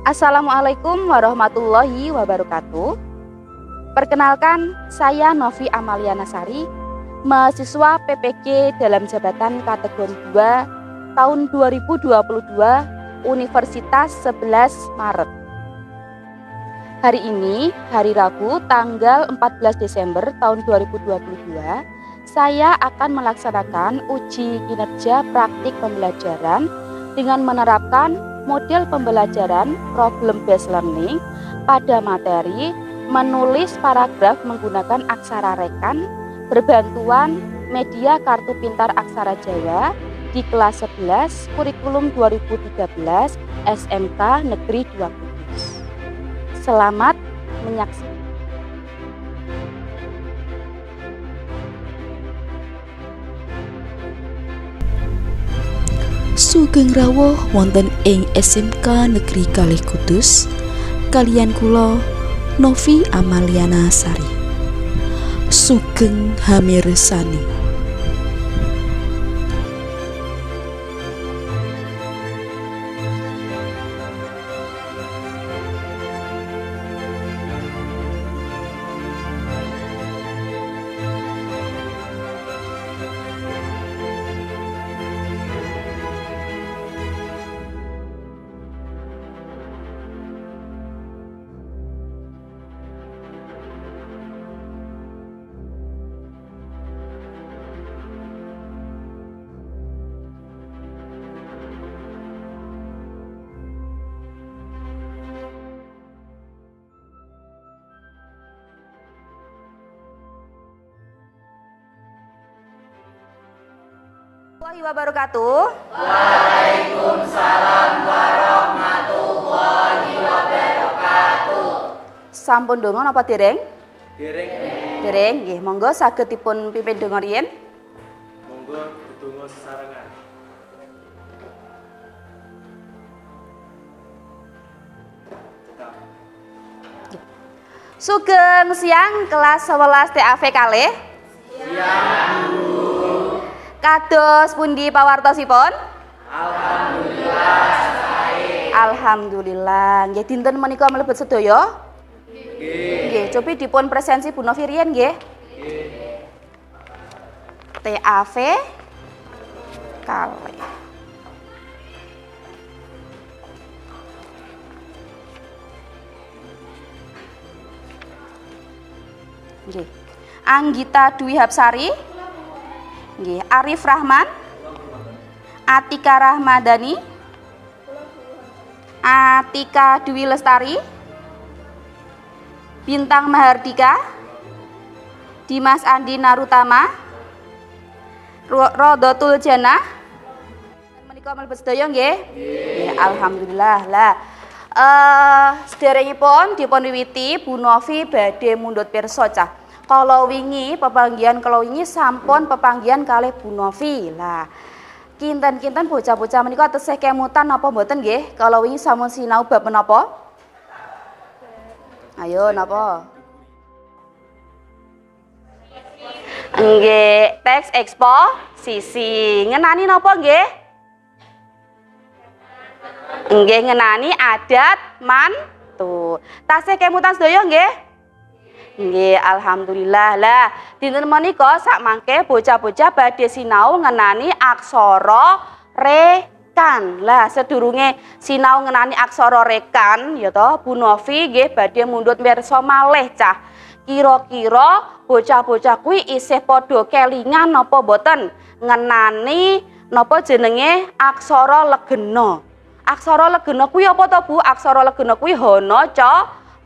Assalamualaikum warahmatullahi wabarakatuh. Perkenalkan, saya Novi Amaliana Sari, mahasiswa PPG dalam jabatan kategori 2 tahun 2022 Universitas 11 Maret. Hari ini, hari Rabu tanggal 14 Desember tahun 2022, saya akan melaksanakan uji kinerja praktik pembelajaran dengan menerapkan model pembelajaran problem based learning pada materi menulis paragraf menggunakan aksara rekan berbantuan media kartu pintar aksara Jawa di kelas 11 kurikulum 2013 SMK Negeri 2 Kudus. Selamat menyaksikan. Sugeng rawuh wonten ing SMK Negeri Kalih Kudus kaliyan kula Novi Amaliana Sari. Sugeng hamirsani. Warahmatullahi wabarakatuh. Waalaikumsalam warahmatullahi wabarakatuh. Sampun donga napa dereng? Dereng. Dereng nggih, monggo saged dipun pimpin donga riyin. Monggo dedonga sesarengan. Sugeng siang kelas 11 TAV kalih. Siang. Kados pundi pawartosipun? Alhamdulillah sae. Alhamdulillah. Nggih dinten menika mlebet sedaya? Nggih, cobi dipun presensi Bu Novi riyen nggih. TAV kalih. Nggih. Anggita Dwi Hapsari. Nggih, Arif Rahman, Atika Rahmadani, Atika Dwi Lestari, Bintang Mahardika, Dimas Andi Narutama, Rodotul Jannah. Menika mlebet sedaya nggih? Nggih, alhamdulillah. Lah sederengipun dipun wiwiti Bu Novi badhe mundhut pirsa cah. Kalau wingi pepanggihan sampun pepanggihan kalih Bu Novi. Lah, kinten-kinten bocah-bocah menika tesih kemutan napa mboten nggih? Kalau wingi sampun sinau bab menapa? Ayo napa? Nggih, teks eksposisi. Ngenani napa nggih? Nggih, ngenani adat mantu. Tasih kemutan sedaya nggih? Nggih, alhamdulillah. Lah, dinten menika sak mangke bocah-bocah badhe sinau ngenani aksara rekan. Lah, sedurunge sinau ngenani aksara rekan ya toh, Bu Novi nggih badhe mundhut pirsa malih cah. Kira-kira bocah-bocah kuwi isih padha kelingan napa boten ngenani napa jenenge aksara legena. Aksara legena kuwi apa to, Bu? Aksara legena kuwi hana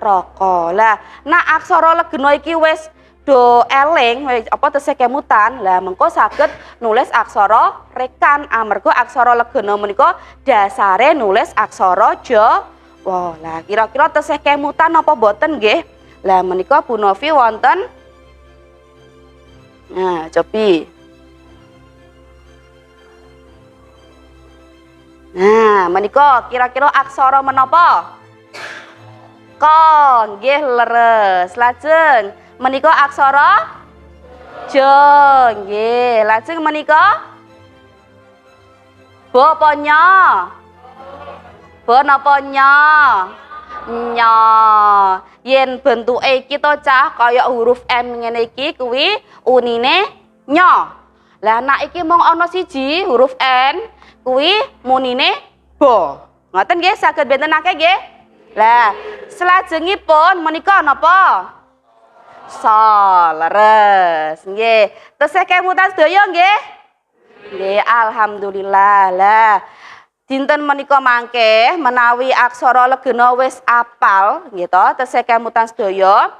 raka. Lah, nek aksara legena iki wis do eling apa tesih kemutan, lah mengko saged nulis aksara rekan. Amarga aksara legena menika dasare nulis aksara Jawa. Lah, kira-kira tesih kemutan apa boten nggih? Lah menika Bu Novi wonten. Nah, cobi. Nah, menika kira-kira aksara menapa? Ko, nggih leres. Lajeng menika aksara Ja, nggih. Lajeng menika Bo apa Nya? Bo napa nyo? Nyo. Yen bentuke iki to cah kaya huruf M ngene iki kuwi unine nyo. Lah nek iki mung ana siji huruf N kuwi munine bo. Ngoten nggih saged bentenake nggih? Lah salajengipun menika napa? Sol. Leres. Nggih. Tesih kemutan sedaya nggih? Nggih, alhamdulillah. Lah dinten menika mangke menawi aksara legena wis apal nggih to, tesih kemutan sedaya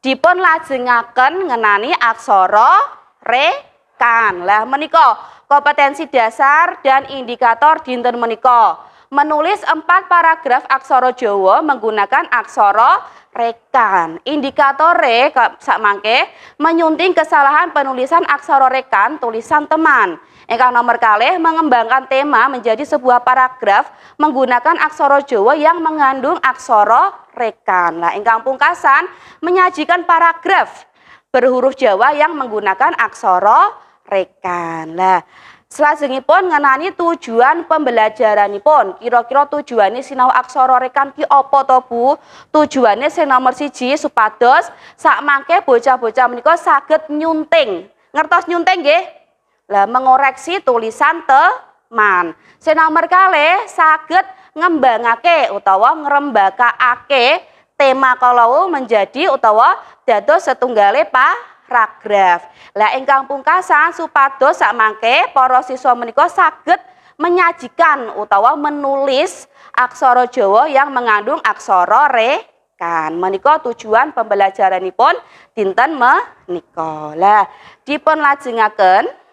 dipun lajengaken ngenani aksara rekan. Lah menika kompetensi dasar dan indikator dinten menika menulis 4 paragraf aksara Jawa menggunakan aksara rekan. Indikatore sakmangke menyunting kesalahan penulisan aksara rekan tulisan teman. Ingkang nomor kalih mengembangkan tema menjadi sebuah paragraf menggunakan aksara Jawa yang mengandung aksara rekan. Lah ingkang pungkasan menyajikan paragraf berhuruf Jawa yang menggunakan aksara rekan. Lah salajengipun ngenani tujuan pembelajaranipun. Kira-kira tujuane sinau aksara rekan ki apa to Bu? Tujuane sing nomor 1 supados sakmangke bocah-bocah menika saged nyunting. Ngertos nyunting nggih? Lah mengoreksi tulisan teman. Sing nomor kalih saged ngembangake utawa ngrembakake tema kalau menjadi utawa dados setunggale paragraf. Lah ingkang pungkasan supados sakmangke para siswa menika saged menyajikan utawa menulis aksara Jawa yang mengandung aksara rekan. Menika tujuan pembelajaranipun dinten menika. Lah dipun lajengaken.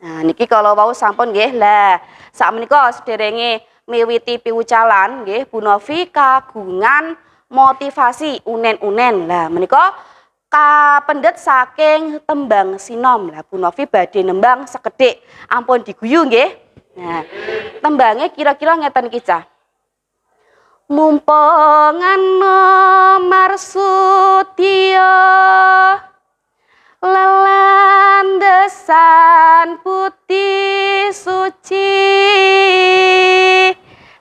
Nah niki kalau wau sampun nggih. Lah sakmenika sederenge miwiti piwucalan nggih Bu Novi kagungan motivasi unen-unen. Lah menika kapendhet saking tembang sinom. Lah Bu Novi badhe nembang sekedhik ampun diguyu nggih. Nah tembangnya kira-kira ngeten iki cah. Mumpung ana marsudya lelandesan putih suci.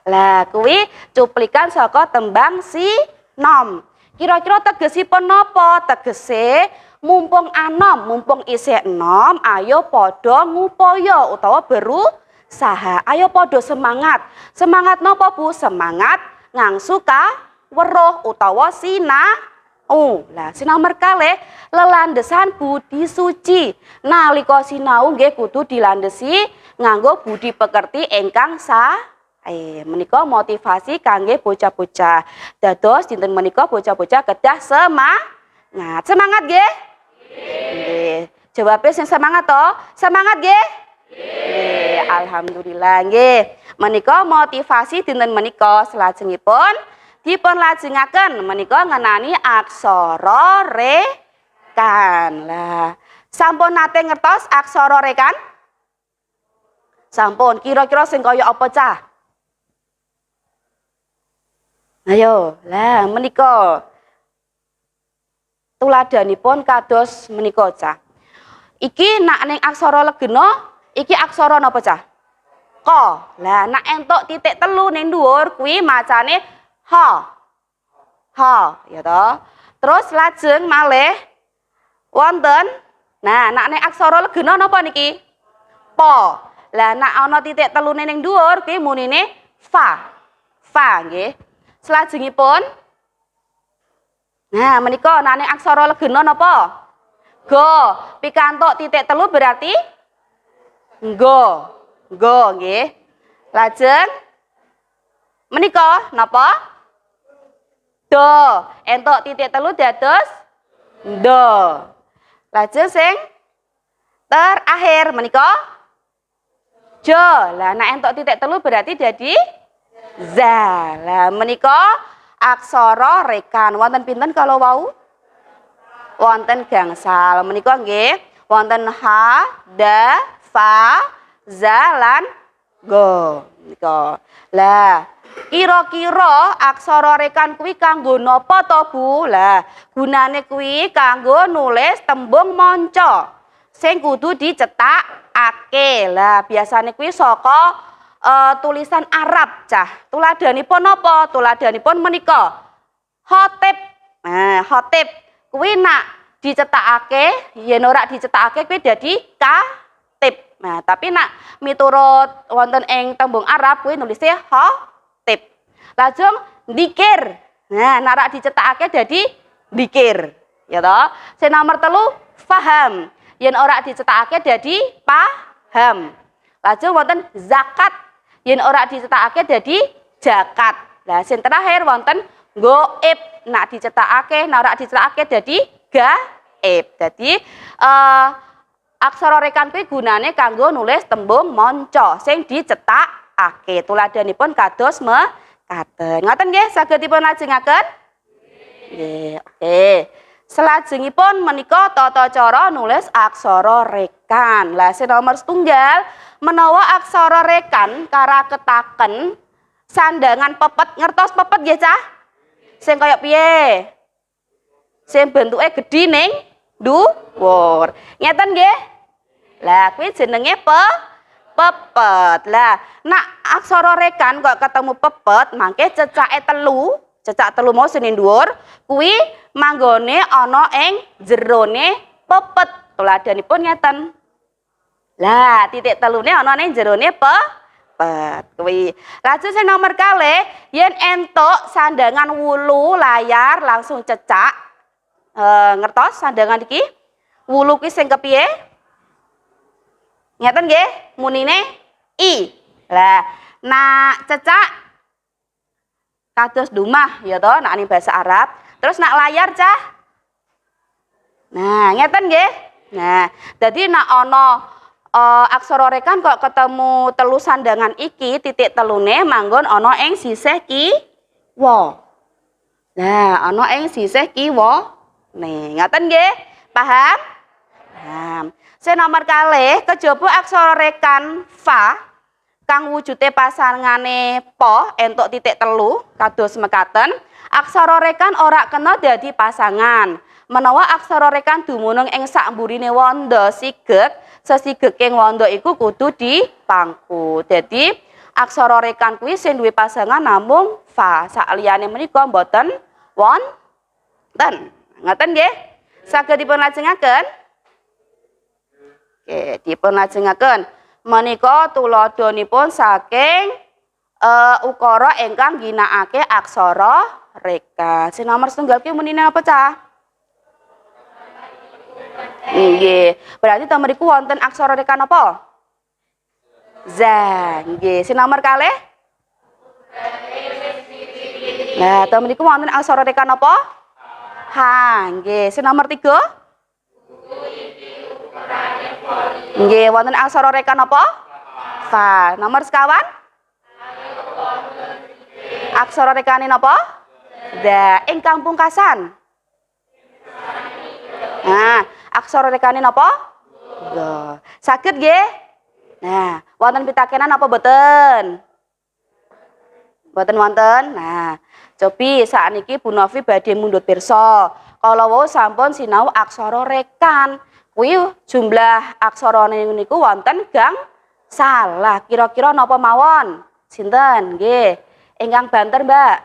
Lah kuwi cuplikan saka tembang sinom. Kira-kira tegesipun napa? Tegese mumpung anom, mumpung isih enom, ayo padha ngupaya utawa berusaha. Ayo padha semangat. Semangat napa Bu? Semangat ngangsu weruh utawa sinau. Lah sinau kalih lelandesan budi suci. Nalika sinau nggih kudu dilandesi nganggo budi pekerti ingkang menika motivasi kangge bocah-bocah. Dados dinten menika bocah-bocah kedah semangat. Semangat nggih? Nggih. Jawabe sing semangat to? Semangat nggih? Nggih. Alhamdulillah nggih. Menika motivasi dinten menika salajengipun dipun lajengaken menika ngenani aksara rekan. Lah sampun nate ngertos aksara rekan? Sampun. Kira-kira sing kaya apa cah? Ayo, lah menika tuladanipun kados menika cah. Iki nak ning aksara legena, iki aksara napa cah? Ko. Lah nak entuk titik telu ning dhuwur kuwi macane ha. Ha, ya toh. Terus lajeng malih wonten nah nak ning aksara legena napa niki? Po. Lah nak ana titik telune ning dhuwur kuwi munine fa. Fa nggih. Salajengipun nah menika nak ning aksara legena napa? Go. Pikantuk titik telu berarti nggo. Nggo nggih. Lajeng menika napa? Do. Entuk titik telu dados do. Lajeng sing terakhir menika jo. Lah nek entuk titik telu berarti jadi za. Lah menika aksara rekan. Wonten pinten kalau wau? Wonten gangsal. Menika nggih wonten ha, da, fa, za lan go. Menika. Lah kira-kira aksara rekan kuwi kanggo napa to Bu? Lah gunane kuwi kanggo nulis tembung manca sing kudu dicetakake. Lah biasane kuwi saka tulisan Arab cah. Tuladhanipun napa? Tuladhanipun menika khotib. Nah, khotib kuwi nak dicetakake, yen ora dicetakake kuwi dadi katib. Nah, tapi nak miturut wonten ing tembung Arab kuwi nulisnya khotib. Lajeng dzikir. Nah, nak ora dicetakake dadi dzikir. Ya toh? Sing nomor 3 faham. Yen ora dicetakake dadi paham. Lajeng wonten zakat. Yen ora dicetakake dadi zakat. Lah sing terakhir wonten goib. Nak dicetakake, nak ora dicetakake dadi gaib. Dadi aksara rekan kuwi gunane kanggo nulis tembung manca sing dicetakake. Tuladhanipun kados mekaten. Ngoten nggih, saged dipun lajengaken? Nggih, oke. Selajengipun menika tata cara nulis aksara rekan. Lah sing nomor setunggal, menawa aksara rekan karaketaken sandangan pepet, ngertos pepet nggih cah? Sing kaya piye? Sing bentuke gedhi ning dhuwur. Ngeten nggih? Lah kuwi jenenge pepet. Lah nak aksara rekan kok ketemu pepet, mangke cecake telu, cecak telu mau sing dhuwur, kuwi manggone ana ing jerone pepet. Tuladhanipun ngeten. Lah titik telune ana ning jerone pepet kuwi. Lajeng sing nomor kalih, yen entuk sandangan wulu layar langsung cecak. Ngertos sandangan iki? Wulu ki sing kepiye? Ngeten nggih, munine i. Lah, nak cecak kados dumah ya toh, nak ning bahasa Arab. Terus nak layar cah. Nah, ngeten nggih. Nah, dadi nak ana aksara rekan kok ketemu telu sandangan iki, titik telune manggon ana ing sisih kiwa. Nah, ana ing sisih kiwa. Nih, ngoten nggih? Paham? Paham. Sing nomor kalih, kejaba aksara rekan fa kang wujude pasangane po entuk titik telu kados mekaten. Aksara rekan ora kena dadi pasangan. Menawa aksara rekan dumunung ing sakmburine wanda sigek, sesigeke wanda iku kudu dipangku. Dadi aksara rekan kuwi sing duwe pasangan namung fa. Sakliyane menika mboten wonten. Ngoten nggih? Saged dipun lajengaken? Oke, dipun lajengaken. Menika tuladhanipun saking ukara ingkang ginakake aksara rekan. Sing nomor setunggal ki menine apa cah? Nggih. Berarti ta mriku wonten aksara rekan apa? Za. Nggih. Sing nomor kalih? Nah, ta mriku wonten aksara rekan apa? Ha. Nggih. Sing nomor 3? Nggih, wonten aksara rekan apa? Fa. Nomor sekawan? Aksara rekane napa? Da. Ingkang pungkasan. Nah, aksara rekane napa? Da. Saged nggih? Nah, wonten pitakenan apa boten? Boten wonten. Nah, cobi sakniki Bu Novi badhe mundhut pirsa. Kala wau sampun sinau aksara rekan. Kuwi jumlah aksarane niku wonten gangsal. Kira-kira napa mawon? Sinten? Nggih. Ingkang banter, Mbak.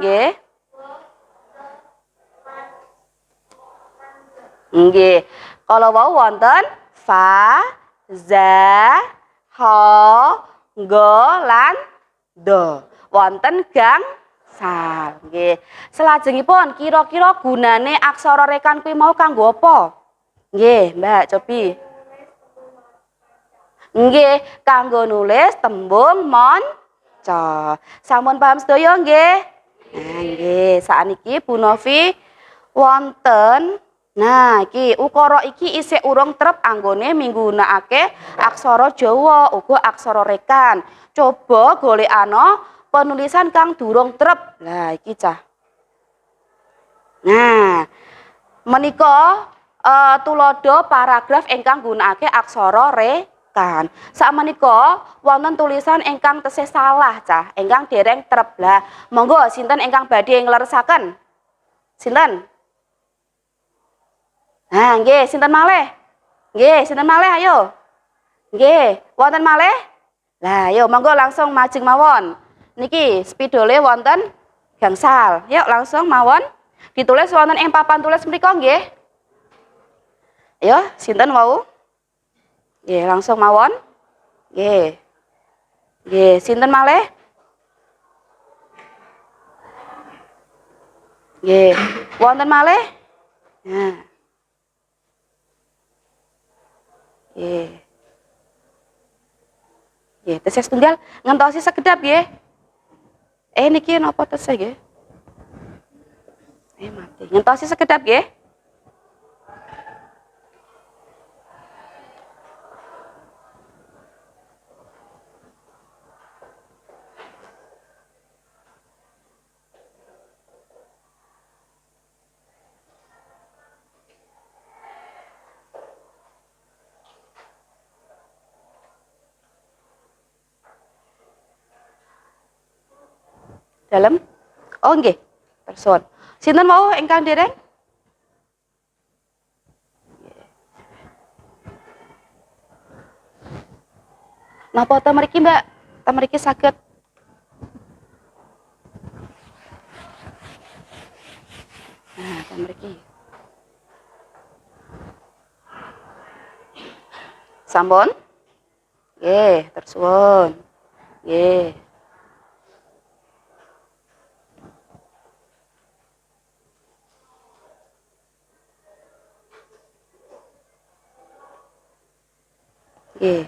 Nggih. Nggih. Kala wau wonten fa, za, ha, ga lan do. Wonten gangsal. Nggih. Selajengipun kira-kira gunane aksara rekan kuwi mau kanggo apa? Nggih, Mbak Cobi. Nggih, kanggo nulis tembung manca. Sampun paham sedaya nggih? Nah, nggih, sakniki Bu Novi wonten. Nah, iki ukara iki isih urung trep anggone minggunakake aksara Jawa uga aksara rekan. Coba golekana penulisan kang durung trep. Lah iki cah. Nah, menika tulodo paragraf ingkang gunakake aksara rekan. Sakmenika wonten tulisan ingkang tesih salah cah, ingkang dereng trep. Lah, monggo sinten ingkang badhe ngleresaken? Sinten? Nah, nggih, sinten malih? Nggih, sinten malih ayo? Nggih, wonten malih? Lah, yuk monggo langsung majeng mawon. Niki spidole wonten gangsal. Yuk langsung mawon. Ditulis wonten ing papan tulis mriku nggih. Yo, sinten wau? Nggih, langsung mawon. Nggih. Nggih, sinten malih? Nggih, wonten malih? Nah. Nggih. Nggih, tesih setunggal ngentosi sekedap nggih. Niki napa tesih nggih? Mati. Ngentosi sekedap nggih. Dalem? Oh nggih. Tersuwun. Sinten mau ingkang dereng? Napa ta mriki, Mbak? Ta mriki saged Nah, ta mriki. Sampun? Nggih, tersuwun. Nggih. Nggih.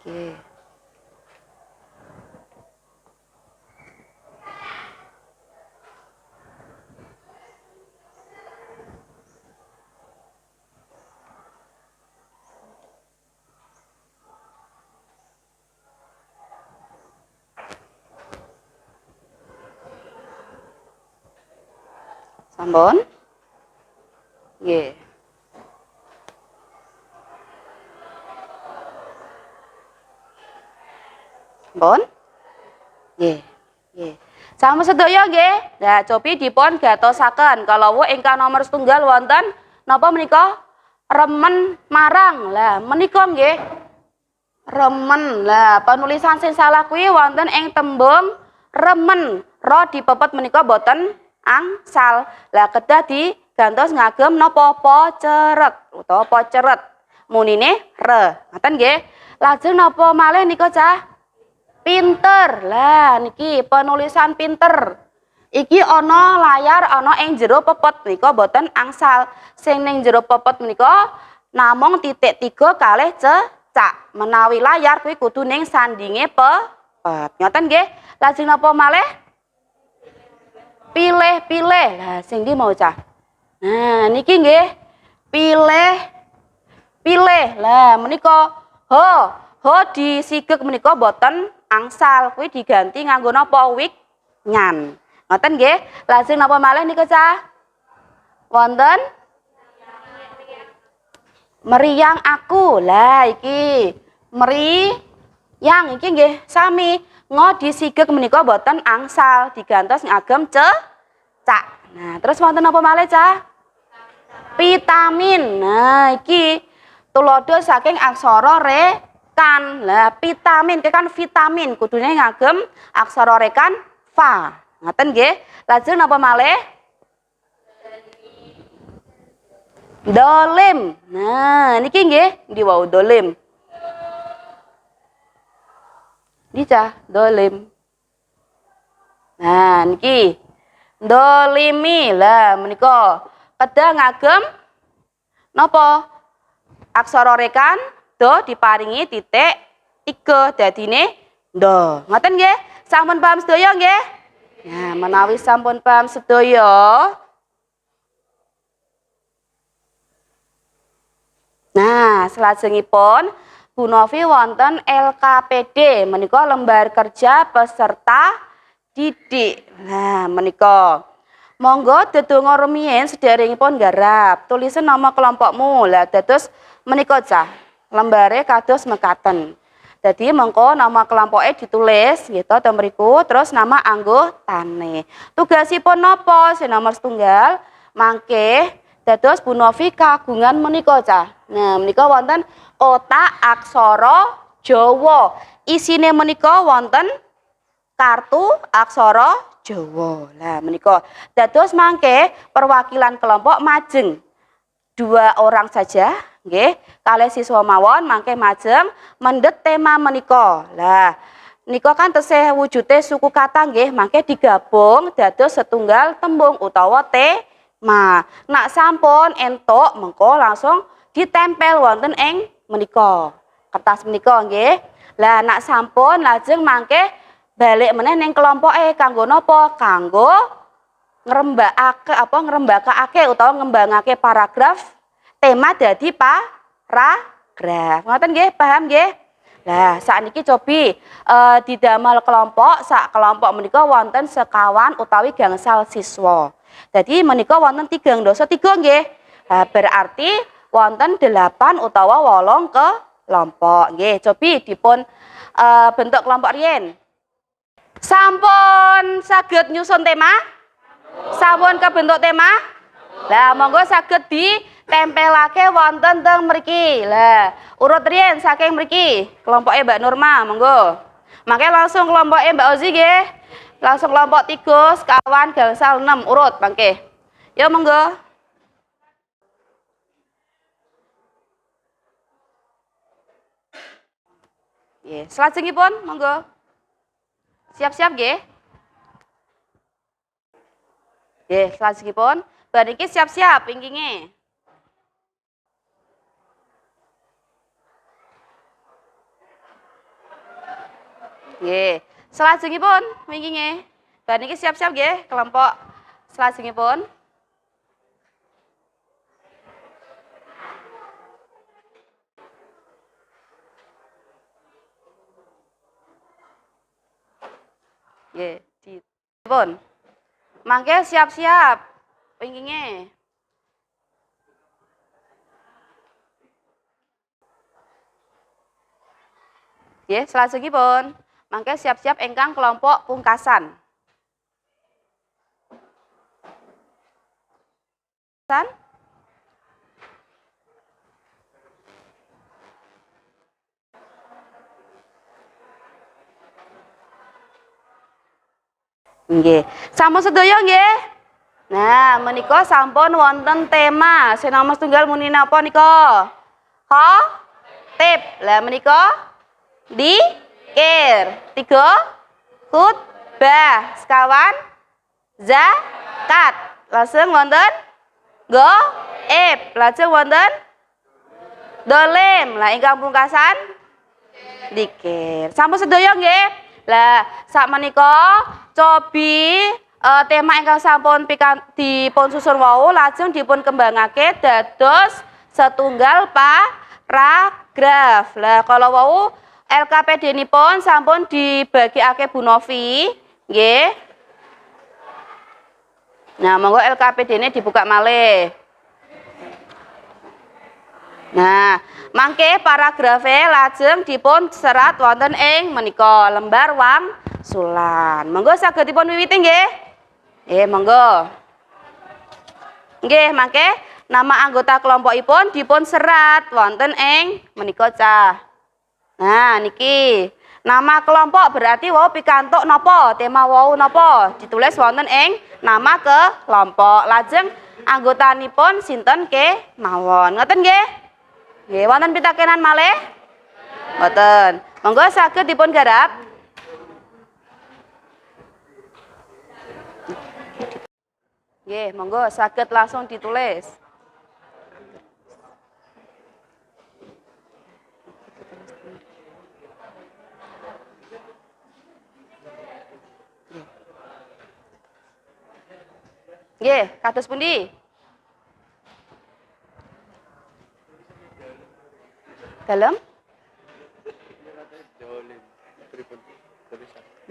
Nggih. Sampun? Nggih. Sampun? Nggih. Nggih. Sampun sedaya nggih. Lah cobi dipun gatosaken kalawu ingkang nomor setunggal wonten napa menika? Remen marang. Lah menika nggih. Remen. Lah penulisan sing salah kuwi wonten ing tembung remen. Ro dipepet menika boten angsal. Lah kedah digantos ngagem napa poceret utawa poceret. Munine re. Ngoten nggih. Lajeng napa malih nika cah? Pinter. Lah niki penulisan pinter. Iki ana layar ana ing jero pepet menika boten angsal. Sing ning jero pepet menika namung titik 3 kalih cecak. Menawi layar kuwi kudu ning sandinge pepet. Ngoten nggih. Lajeng napa malih? Pilih-pilih. Lah sing ndi mau cah? Nah niki nggih. Pilih. Lah menika ho disigeg menika boten angsal. Kuwi diganti nganggo napa? Nyan. Ngoten nggih. Lajeng napa malih nika cah? Wonten meriang aku. Lah iki meriang iki nggih sami. Ngo disigeg menika boten angsal, digantos ngagem cecak. Nah, terus wonten napa malih cah? Vitamin. Nah, iki tulodo saking aksara rekan. Lah vitamin iki kan vitamin kudune ngagem aksara rekan fa. Ngoten nggih. Lajeng napa malih? Dolim. Nah, niki nggih ndi wau dolim. Cah, dolim. Nah, niki dolimi. Lah menika kedah ngagem napa? Aksara rekan do diparingi titik 3 dadine do. Ngoten nggih? Sampun paham sedaya nggih? Nah, menawi sampun paham sedaya. Nah, salajengipun Bu Novi wonten LKPD menika lembar kerja peserta didik. Nah, menika monggo dedonga rumiyin sederengipun nggarap tulisan nama kelompokmu. Lah dados menika cah lembare kados mekaten. Jadi mengko nama kelompoknya ditulis gitu teng mriku, terus nama anggotane. Tugasipun napa? Sing nomor setunggal mangke dados Bu Novi kagungan menika cah. Nah, menika wonten kotak aksara Jawa. Isine menika wonten kartu aksara Jawa. Lah menika dados mangke perwakilan kelompok majeng 2 orang saja nggih kalih siswa mawon mangke majeng mendhet tema menika. Lah nika kan tesih wujude suku kata nggih mangke digabung dados setunggal tembung utawa tema. Nak sampun entuk mengko langsung ditempel wonten ing menika. Kertas menika nggih. Lah nak sampun lajeng mangke balik meneh ning kelompoke kanggo napa? Kanggo ngrembakake utawa ngembangake paragraf tema dadi paragraf. Ngoten nggih, paham nggih? Lah sakniki cobi didamel kelompok, sak kelompok menika wonten sekawan utawi gangsal siswa. Dadi menika wonten 3 dosa 3 nggih. Berarti wonten 8 utawa 8 kelompok nggih. Cobi dipun bentuk kelompok riyen. Sampun saged nyusun tema? Sampun kebentuk tema? Lah monggo saged ditempelake wonten teng mriki. Lah urut riyen saking mriki kelompoke Mbak Nurma monggo. Mangke langsung kelompoke Mbak Ozi nggih. Langsung kelompok 3 sekawan gangsal 6 urut mangke. Ya monggo. Nggih, salajengipun monggo. Siap-siap nggih. Nggih, salajengipun bar niki siap-siap wingkinge. Nggih, salajengipun wingkinge. Bar niki siap-siap nggih kelompok salajengipun. Nggih, dipun. Mangke siap-siap wingkinge. Nggih, salajengipun. Mangke siap-siap ingkang kelompok pungkasan. Nggih, sampun sedaya nggih. Nah, menika sampun wonten tema. Sinama setunggal muni napa nika? Tip. Lah menika dikir. 3 khutbah. Sekawan zakat. Langsung wonten goib. Lajeng wonten dolim. Lah ingkang pungkasan dikir. Sampun sedaya nggih. Lah sakmenika cobi tema ingkang sampun dipun susun wau lajeng dipun kembangake dados setunggal paragraf. Lah kalau wau LKPD-nipun sampun dibagiake Bu Novi nggih. Nah, monggo LKPD-ne dibuka malih. Nah, mangke paragrafe lajeng dipun serat wonten ing menika lembar wangsulan. Monggo saged dipun wiwiti nggih. Monggo. Nggih, mangke nama anggota kelompokipun dipun serat wonten ing menika cah. Nah, niki. Nama kelompok berarti wau pikantuk napa? Tema wau napa? Ditulis wonten ing nama kelompok. Lajeng anggotanipun sinten kemawon. Ngoten nggih? Nggih, wonten pitakenan malih? Mboten. Monggo saged dipun garap. Nggih, monggo saged langsung ditulis. Nggih, kados pundi? Dalem?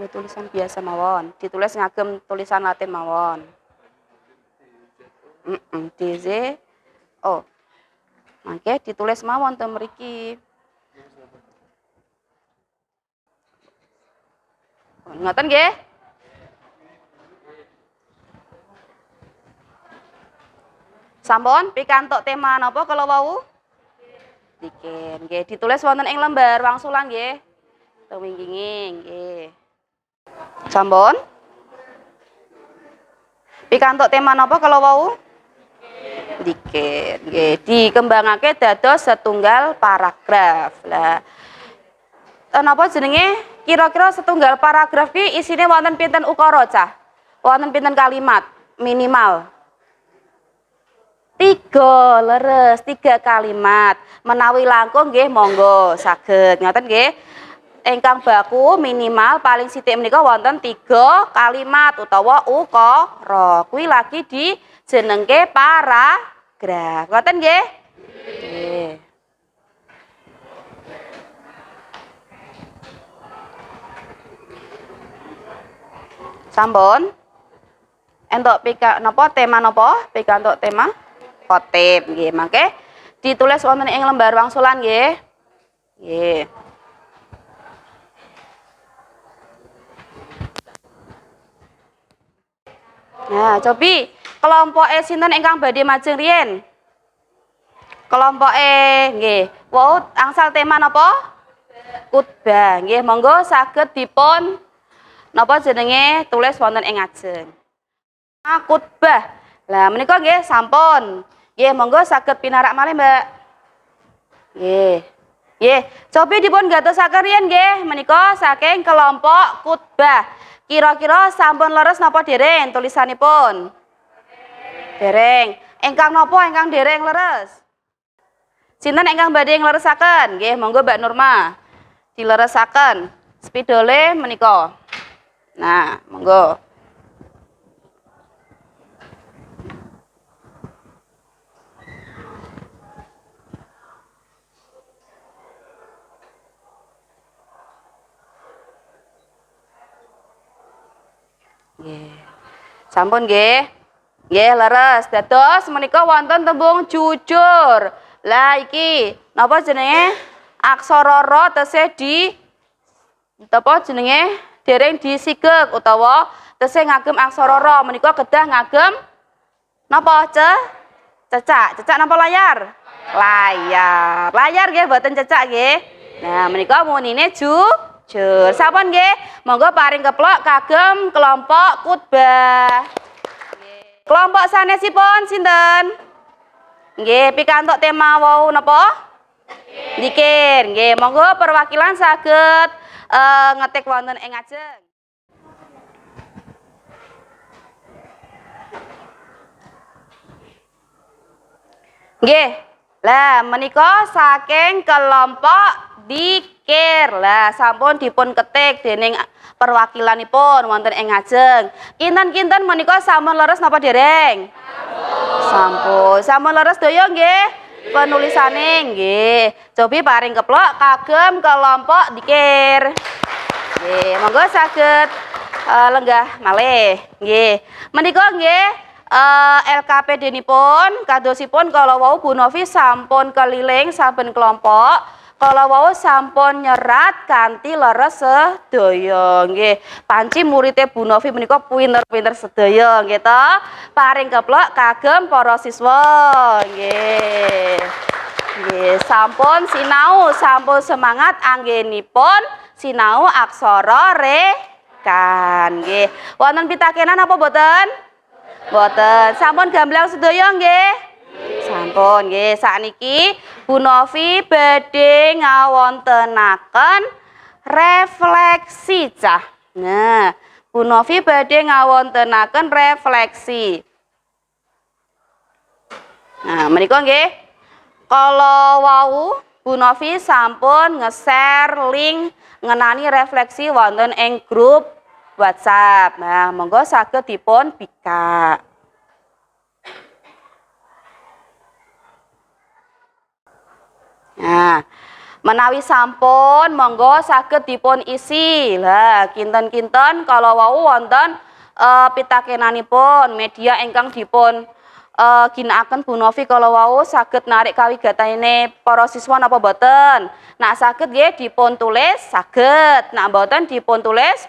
Tulisan biasa mawon, ditulis ngagem tulisan Latin mawon. DZ. Oh. Mangke ditulis mawon teng mriki. Ngoten nggih? Sampun pikantuk tema napa kala wau? Dikir. Nggih, ditulis wonten ing lembar wangsulan nggih. Tewingkingi nggih. Sampun? Pikantuk tema napa kala wau? Dikir. Nggih, dikembangake dados setunggal paragraf. Lah napa jenenge? Kira-kira setunggal paragraf ki isine wonten pinten ukara cah? Wonten pinten kalimat minimal? 3 leres, 3 kalimat. Menawi langkung nggih monggo saged. Ngoten nggih. Ingkang baku minimal paling sithik menika wonten 3 kalimat utawa ukara. Kuwi lagi dijenengke paragraf. Ngoten nggih? Nggih. Sampun? Entuk pika napa tema napa? Pikantuk tema khotib nggih. Mangke ditulis wonten ing lembar wangsulan nggih. Nggih. Nah, cobi kelompoke sinten ingkang badhe majeng riyin? Kelompoke nggih. Wau angsal tema napa? Khutbah. Nggih, monggo saged dipun napa jenenge tulis wonten ing ngajeng. Khutbah. Lah menika nggih sampun. Nggih, monggo saged pinarak malih, Mbak. Nggih. Nggih, cobi dipun gatosaken riyen nggih menika saking kelompok khutbah. Kira-kira sampun leres napa dereng tulisanipun? Dereng. Ingkang napa ingkang dereng leres? Sinten ingkang badhe ngleresaken? Nggih, monggo Mbak Nurma. Dileresaken. Spidole menika. Nah, monggo. Nggih. Sampun nggih. Nggih leres. Dados menika wonten tembung jujur. Lah iki napa jenenge? Aksara ra tese di napa jenenge? Dereng disigek utawa tese ngagem aksara ra menika kedah ngagem napa cecak. Cecak napa layar? Layar. Layar nggih mboten cecak nggih. Nah, menika munine jujur. Sampun nggih, monggo paring keplok kagem kelompok khutbah. Kelompok sanesipun sinten? Nggih, pikantuk tema wau napa? Dzikir. Nggih, monggo perwakilan saged ngetik wonten ing ngajeng. Nggih. Lah menika saking kelompok dzikir. Lah sampun dipun ketik dening perwakilanipun wonten ing ngajeng. Kinten-kinten menika sampun leres napa dereng? Sampun. Sampun leres daya nggih penulisane nggih. Cobi paring keplok kagem kelompok dzikir. Nggih, monggo saged lenggah malih. Nggih. Menika nggih LKPD-nipun kadosipun kala wau Bu Novi sampun keliling saben kelompok, kala wau sampun nyerat kanthi leres sedaya nggih. Panci muridé Bu Novi menika pinter-pinter sedaya nggih to. Paring keplok kagem para siswa nggih. Nggih, sampun sinau, sampun semangat anggenipun sinau aksara rekan nggih. Wonten pitakenan apa boten? Boten. Sampun gamblang sedaya nggih? Sampun nggih. Sakniki Bu Novi badhe ngawontenaken refleksi cah. Nah, Bu Novi badhe ngawontenaken refleksi. Nah, menika nggih kala wau Bu Novi sampun nge-share link ngenani refleksi wonten ing grup WhatsApp. Nah, monggo saged dipun bikak. Nah, menawi sampun monggo saged dipun isi. Lah, kinten-kinten kala wau wonten pitakenanipun media ingkang dipun ginakaken Bu Novi kala wau saged narik kawigatane para siswa napa boten? Nak saged nggih dipun tulis saged, nak boten dipun tulis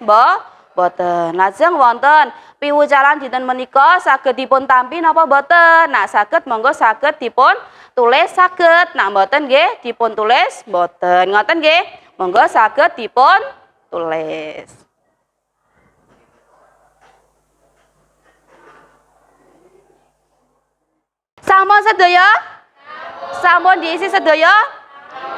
boten. Lajeng wonten piwucalan dinten menika saged dipun tampi napa boten? Nak saged monggo saged dipun tulis saged, nak boten nggih dipun tulis boten. Ngoten nggih, monggo saged dipun tulis. Sampun sedaya? Sampun diisi sedaya?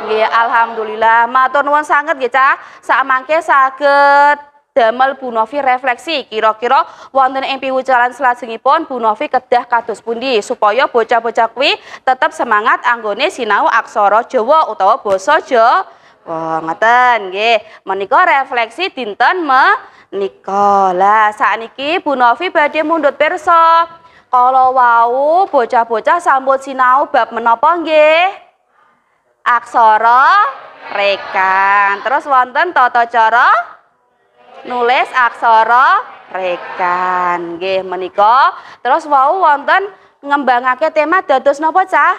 Nggih, alhamdulillah. Matur nuwun sanget nggih, Cah. Sakmangke saged damel Bu Novi refleksi kira-kira wonten ing piwucalan salajengipun Bu Novi kedah kados pundi supaya bocah-bocah kuwi tetep semangat anggone sinau aksara Jawa utawa basa Jawa. Wah, ngoten nggih. Menika refleksi dinten menika. Lah sakniki Bu Novi badhe mundhut pirsa. Kalau wau bocah-bocah sampun sinau bab menapa nggih? Aksara rekan. Terus wonten tata cara nulis aksara rekan. Nggih menika. Terus wau wonten ngembangake tema dados napa, Cah?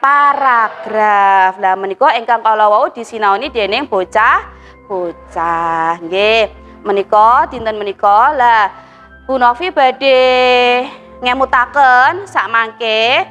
Paragraf. Lah menika ingkang kala wau disinaoni dening bocah-bocah. Nggih. Menika dinten menika lah Bu Novi badhe ngemutaken sakmangke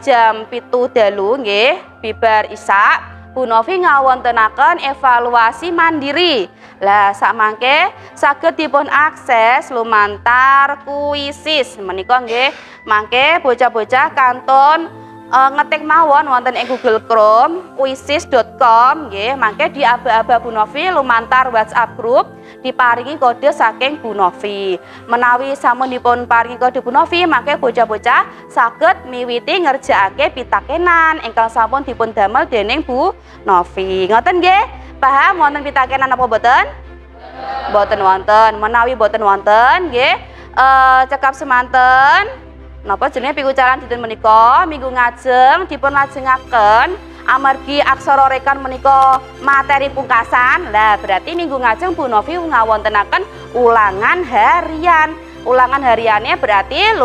jam 7 dalu nggih bibar isak Bu Novi ngawontenaken evaluasi mandiri. Lah sakmangke saged dipun akses lumantar Kuisis. Menika nggih mangke bocah-bocah kantun ngetik mawon wonten ing Google Chrome kuisis.com nggih mangke diaba-aba Bu Novi lumantar WhatsApp grup diparingi kode saking Bu Novi. Menawi sampun dipun paringi kode Bu Novi mangke bocah-bocah saged miwiti ngerjakake pitakenan ingkang sampun dipun damel dening Bu Novi. Ngoten nggih? Paham wonten pitakenan apa boten? Boten wonten. Menawi boten wonten nggih cekap semanten napa jenenge piwucalan dinten menika minggu ngajeng dipun lajengaken amargi aksara rekan menika materi pungkasan. Lah berarti minggu ngajeng Bu Novi ngawontenaken ulangan harian. Ulangan hariannya berarti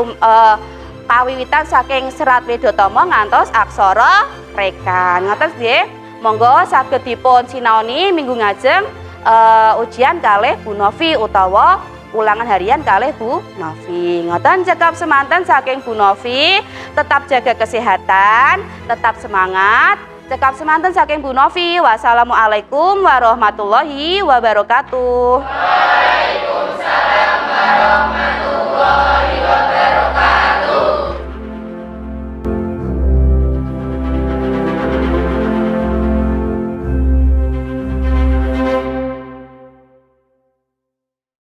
kawiwitan saking serat Wedotama ngantos aksara rekan. Ngoten nggih. Monggo saged dipun sinaoni minggu ngajeng ujian kalih Bu Novi utawa ulangan harian kalih Bu Novi. Ngoten cekap semanten saking Bu Novi, tetap jaga kesehatan, tetap semangat. Cekap semanten saking Bu Novi. Wassalamualaikum warahmatullahi wabarakatuh. Waalaikumsalam warahmatullahi wabarakatuh.